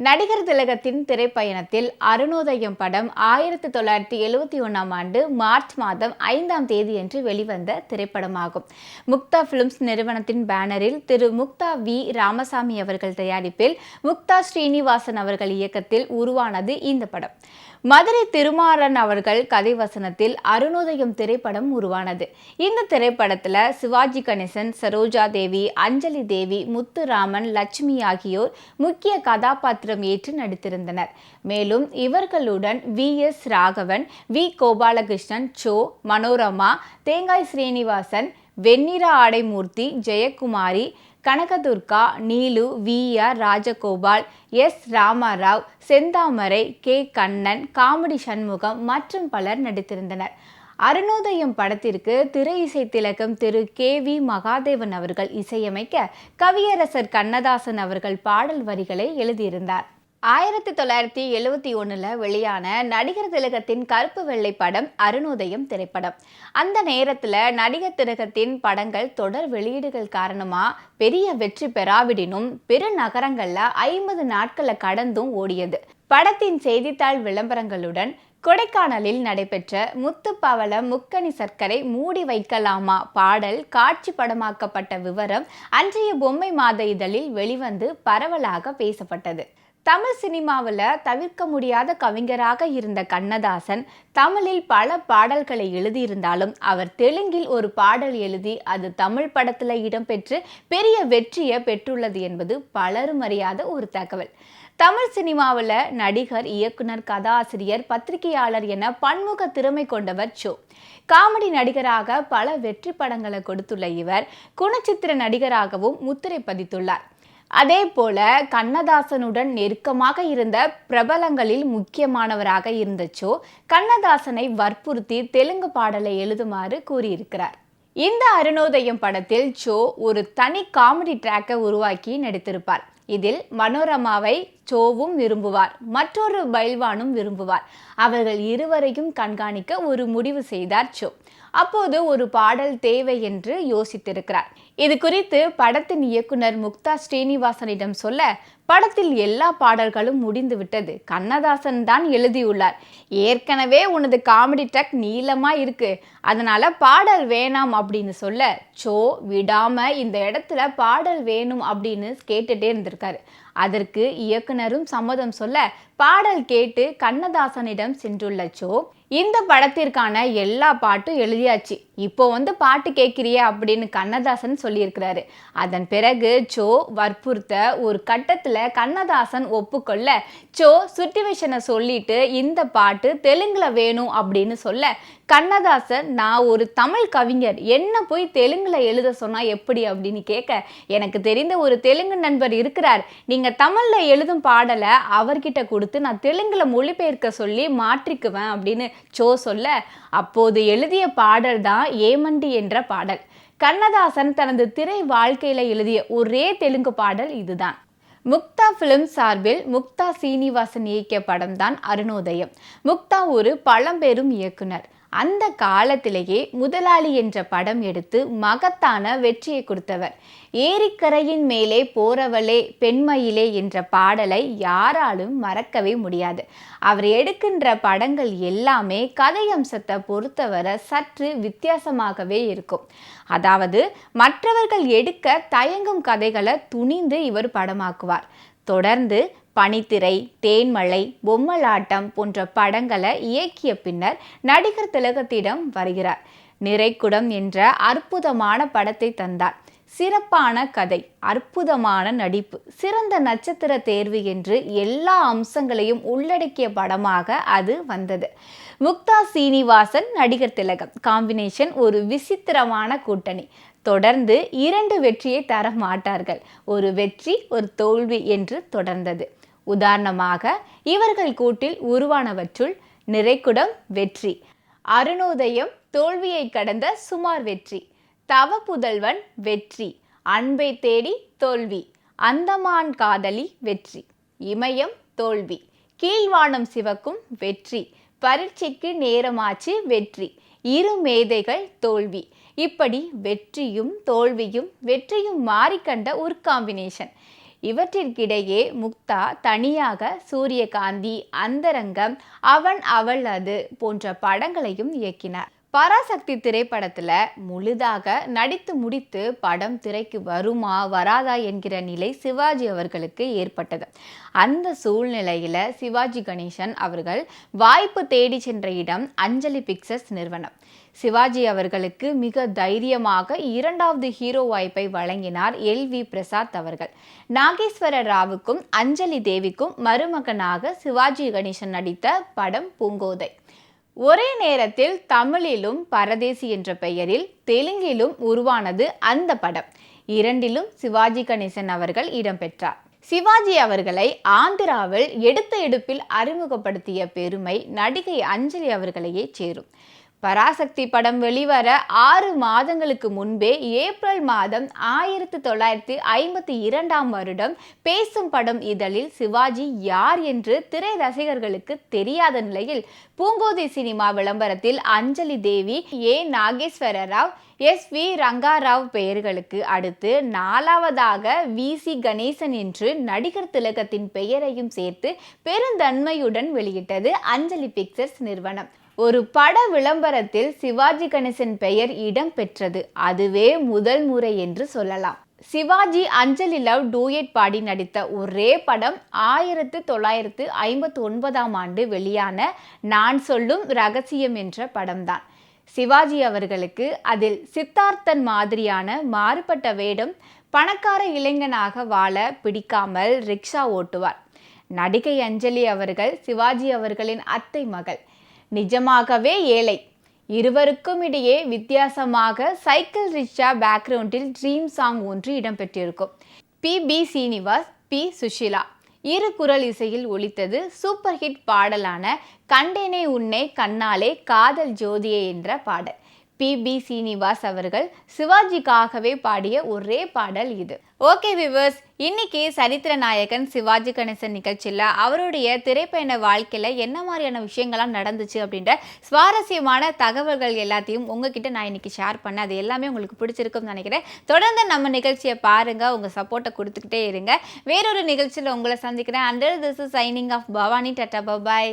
நடிகர் திலகத்தின் திரைப்பயணத்தில் அருணோதயம் படம் 1971ஆம் ஆண்டு மார்ச் மாதம் 5ஆம் தேதியன்று வெளிவந்த திரைப்படமாகும். முக்தா பிலிம்ஸ் நிறுவனத்தின் பேனரில் திரு முக்தா வி. ராமசாமி அவர்கள் தயாரிப்பில் முக்தா ஸ்ரீனிவாசன் அவர்கள் இயக்கத்தில் உருவானது இந்த படம். மதுரை திருமாறன் அவர்கள் கதை வசனத்தில் அருணோதயம் திரைப்படம் உருவானது. இந்த திரைப்படத்தில் சிவாஜி கணேசன், சரோஜா தேவி, அஞ்சலி தேவி, முத்துராமன், லட்சுமி ஆகியோர் முக்கிய கதாபாத்திரம் ஏற்று நடித்திருந்தனர். மேலும் இவர்களுடன் வி.எஸ். ராகவன், வி. கோபாலகிருஷ்ணன், சோ. மனோரமா, தேங்காய் ஸ்ரீனிவாசன், வெண்ணிற ஆடைமூர்த்தி, ஜெயக்குமாரி, கனகதுர்கா, நீலு, வி.ஆர். ராஜகோபால், எஸ். ராமராவ், செந்தாமரை, கே. கண்ணன், காமெடி சண்முகம் மற்றும் பலர் நடித்திருந்தனர். அருணோதயம் படத்திற்கு திரை இசை திலகம் திரு கே. வி. மகாதேவன் அவர்கள் இசையமைக்க கவியரசர் கண்ணதாசன் அவர்கள் பாடல் வரிகளை எழுதியிருந்தார். 1971 வெளியான நடிகர் திலகத்தின் கருப்பு வெள்ளை படம் அருணோதயம் திரைப்படம். அந்த நேரத்தில் நடிகர் திலகத்தின் படங்கள் தொடர் வெளியீடுகள் காரணமா பெரிய வெற்றி பெறாவிடினும் பெருநகரங்கள்ல 50 நாட்களை கடந்தும் ஓடியது. படத்தின் செய்தித்தாள் விளம்பரங்களுடன் கொடைக்கானலில் நடைபெற்ற முத்துப்பவள முக்கணி சர்க்கரை மூடி வைக்கலாமா பாடல் காட்சி படமாக்கப்பட்ட விவரம் அன்றைய பொம்மை மாத இதழில் வெளிவந்து பரவலாக பேசப்பட்டது. தமிழ் சினிமாவில் தவிர்க்க முடியாத கவிஞராக இருந்த கண்ணதாசன் தமிழில் பல பாடல்களை எழுதியிருந்தாலும் அவர் தெலுங்கில் ஒரு பாடல் எழுதி அது தமிழ் படத்தில் இடம்பெற்று பெரிய வெற்றியை பெற்றுள்ளது என்பது பலரும் அறியாத ஒரு தகவல். தமிழ் சினிமாவில் நடிகர், இயக்குனர், கதாசிரியர், பத்திரிகையாளர் என பன்முக திறமை கொண்டவர் சோ. காமெடி நடிகராக பல வெற்றி படங்களை கொடுத்துள்ள இவர் குணச்சித்திர நடிகராகவும் முத்திரை பதித்துள்ளார். அதே போல கண்ணதாசனுடன் நெருக்கமாக இருந்த பிரபலங்களில் முக்கியமானவராக இருந்த சோ கண்ணதாசனை வற்புறுத்தி தெலுங்கு பாடலை எழுதுமாறு கூறியிருக்கிறார். இந்த அருணோதயம் படத்தில் சோ ஒரு தனி காமெடி ட்ராக்கை உருவாக்கி நடித்திருப்பார். இதில் மனோரமாவை சோவும் விரும்புவார், மற்றொரு பைல்வானும் விரும்புவார். அவர்கள் இருவரையும் கண்காணிக்க ஒரு முடிவு செய்தார் சோ. அப்போது ஒரு பாடல் தேவை என்று யோசித்திருக்கிறார். இது குறித்து படத்தின் இயக்குனர் முக்தா ஸ்ரீனிவாசனிடம் சொல்ல, படத்தில் எல்லா பாடல்களும் முடிந்து விட்டது, கண்ணதாசன் தான் எழுதியுள்ளார், ஏற்கனவே உனது காமெடி ட்ராக் நீளமா இருக்கு, அதனால பாடல் வேணாம் அப்படின்னு சொல்ல சோ விடாம இந்த இடத்துல பாடல் வேணும் அப்படின்னு கேட்டுட்டே இருந்திருக்காரு. அதற்கு இயக்குனரும் சம்மதம் சொல்ல பாடல் கேட்டு கண்ணதாசனிடம் சென்றுள்ள சோ, இந்த படத்திற்கான எல்லா பாட்டும் எழுதியாச்சு, இப்போ பாட்டு கேட்கிறியா அப்படின்னு கண்ணதாசன் சொல்லியிருக்கிறாரு. அதன் பிறகு சோ வற்புறுத்த ஒரு கட்டத்தில் கண்ணதாசன் ஒப்புக்கொள்ள சோ சுட்டிவேஷனை சொல்லிட்டு இந்த பாட்டு தெலுங்குல வேணும் அப்படின்னு சொல்ல கண்ணதாசன், நான் ஒரு தமிழ் கவிஞர், என்ன போய் தெலுங்குல எழுத சொன்னா எப்படி அப்படின்னு கேட்க, எனக்கு தெரிந்த ஒரு தெலுங்கு நண்பர் இருக்கிறார், நீங்க தமிழ்ல எழுதும் பாடலை அவர்கிட்ட கொடுத்து நான் தெலுங்குல மொழிபெயர்க்க சொல்லி மாற்றிக்குவேன் அப்படின்னு சோ சொல்ல, அப்போது எழுதிய பாடல் தான் ஏமண்டி என்ற பாடல். கண்ணதாசன் தனது திரை வாழ்க்கையில எழுதிய ஒரே தெலுங்கு பாடல் இதுதான். முக்தா பிலிம்ஸ் சார்பில் முக்தா சீனிவாசன் இயக்கிய படம் தான் அருணோதயம். முக்தா ஒரு பழம்பெரும் இயக்குனர். அந்த காலத்திலேயே முதலாளி என்ற படம் எடுத்து மகத்தான வெற்றியை கொடுத்தவர். ஏரிக்கரையின் மேலே போறவளே பெண்மயிலே என்ற பாடலை யாராலும் மறக்கவே முடியாது. அவர் எடுக்கின்ற படங்கள் எல்லாமே கதையம்சத்தை பொறுத்தவரை சற்று வித்தியாசமாகவே இருக்கும். அதாவது மற்றவர்கள் எடுக்க தயங்கும் கதைகளை துணிந்து இவர் படமாக்குவார். தொடர்ந்து பனித்திரை, தேன்மழை, பொம்மலாட்டம் போன்ற படங்களை இயக்கிய பின்னர் நடிகர் திலகத்திடம் வருகிறார். நிறைக்குடம் என்ற அற்புதமான படத்தை தந்தார். சிறப்பான கதை, அற்புதமான நடிப்பு, சிறந்த நட்சத்திர தேர்வு என்று எல்லா அம்சங்களையும் உள்ளடக்கிய படமாக அது வந்தது. முக்தா சீனிவாசன், நடிகர் திலகம் காம்பினேஷன் ஒரு விசித்திரமான கூட்டணி. தொடர்ந்து 2 வெற்றியை தர மாட்டார்கள், ஒரு வெற்றி ஒரு தோல்வி என்று தொடர்ந்தது. உதாரணமாக இவர்கள் கூட்டில் உருவானவற்றுள் நிறைக்குடம் வெற்றி, அருணோதயம் தோல்வியை கடந்த சுமார் வெற்றி, தவ புதல்வன் வெற்றி, அன்பை தேடி தோல்வி, அந்தமான் காதலி வெற்றி, இமயம் தோல்வி, கீழ்வானம் சிவக்கும் வெற்றி, பரீட்சைக்கு நேரமாச்சு வெற்றி, இரு மேதைகள் தோல்வி, இப்படி வெற்றியும் தோல்வியும் வெற்றியும் மாறிக்கண்ட ஒரு காம்பினேஷன். இவற்றிற்கிடையே முக்தா, தனியாக, சூரியகாந்தி, அந்தரங்கம், அவன் அவள் அது போன்ற படங்களையும் இயக்கினார். பராசக்தி திரைப்படத்துல முழுதாக நடித்து முடித்து படம் திரைக்கு வருமா வராதா என்கிற நிலை சிவாஜி அவர்களுக்கு ஏற்பட்டது. அந்த சூழ்நிலையில சிவாஜி கணேசன் அவர்கள் வாய்ப்பு தேடி சென்ற இடம் அஞ்சலி பிக்சர்ஸ் நிறுவனம். சிவாஜி அவர்களுக்கு மிக தைரியமாக இரண்டாவது ஹீரோ வாய்ப்பை வழங்கினார் LV பிரசாத் அவர்கள். நாகேஸ்வர ராவுக்கும் அஞ்சலி தேவிக்கும் மருமகனாக சிவாஜி கணேசன் நடித்த படம் பூங்கோதை. ஒரே நேரத்தில் தமிழிலும் பரதேசி என்ற பெயரில் தெலுங்கிலும் உருவானது அந்த படம். இரண்டிலும் சிவாஜி கணேசன் அவர்கள் இடம்பெற்றார். சிவாஜி அவர்களை ஆந்திராவில் எடுத்த எடுப்பில் அறிமுகப்படுத்திய பெருமை நடிகை அஞ்சலி அவர்களையே சேரும். பராசக்தி படம் வெளிவர 6 மாதங்களுக்கு முன்பே ஏப்ரல் மாதம் 1952 பேசும் படம் இதழில் சிவாஜி யார் என்று திரை ரசிகர்களுக்கு தெரியாத நிலையில் பூங்கோதை சினிமா விளம்பரத்தில் அஞ்சலி தேவி, நாகேஸ்வர ராவ், SV ரங்காராவ் பெயர்களுக்கு அடுத்து 4வதாக VC கணேசன் என்று நடிகர் திலகத்தின் பெயரையும் சேர்த்து பெருந்தன்மையுடன் வெளியிட்டது அஞ்சலி பிக்சர்ஸ் நிறுவனம். ஒரு பட விளம்பரத்தில் சிவாஜி கணேசன் பெயர் இடம் பெற்றது அதுவே முதல் முறை என்று சொல்லலாம். சிவாஜி அஞ்சலி லவ் டூயட் பாடி நடித்த ஒரே படம் 1959 வெளியான நான் சொல்லும் ரகசியம் என்ற படம்தான். சிவாஜி அவர்களுக்கு அதில் சித்தார்த்தன் மாதிரியான மாறுபட்ட வேடம். பணக்கார இளைஞனாக வாழ பிடிக்காமல் ரிக்ஷா ஓட்டுவார். நடிகை அஞ்சலி அவர்கள் சிவாஜி அவர்களின் அத்தை மகள். நிஜமாகவே ஏழை. இருவருக்கும் இடையே வித்தியாசமாக சைக்கிள் ரிக்ஷா பேக்ரவுண்டில் ட்ரீம் சாங் ஒன்று இடம்பெற்றிருக்கும். PB சீனிவாஸ், P சுஷிலா இரு குரல் இசையில் ஒலித்தது சூப்பர் ஹிட் பாடலான கண்டேனே உன்னை கண்ணாலே காதல் ஜோதியே என்ற பாடல். PB சீனிவாஸ் அவர்கள் சிவாஜிக்காகவே பாடிய ஒரே பாடல் இது. ஓகே வியூவர்ஸ், இன்னைக்கு சரித்திர நாயகன் சிவாஜி கணேசன் நிகழ்ச்சியில் அவருடைய திரைப்பயண வாழ்க்கையில் என்ன மாதிரியான விஷயங்கள்லாம் நடந்துச்சு அப்படின்ற சுவாரஸ்யமான தகவல்கள் எல்லாத்தையும் உங்ககிட்ட நான் இன்னைக்கு ஷேர் பண்ணேன். அது எல்லாமே உங்களுக்கு பிடிச்சிருக்கும்னு நினைக்கிறேன். தொடர்ந்து நம்ம நிகழ்ச்சியை பாருங்கள், உங்கள் சப்போர்ட்டை கொடுத்துக்கிட்டே இருங்க. வேறொரு நிகழ்ச்சியில் உங்களை சந்திக்கிறேன். Until this is signing off, Bhavani. Tata, bye.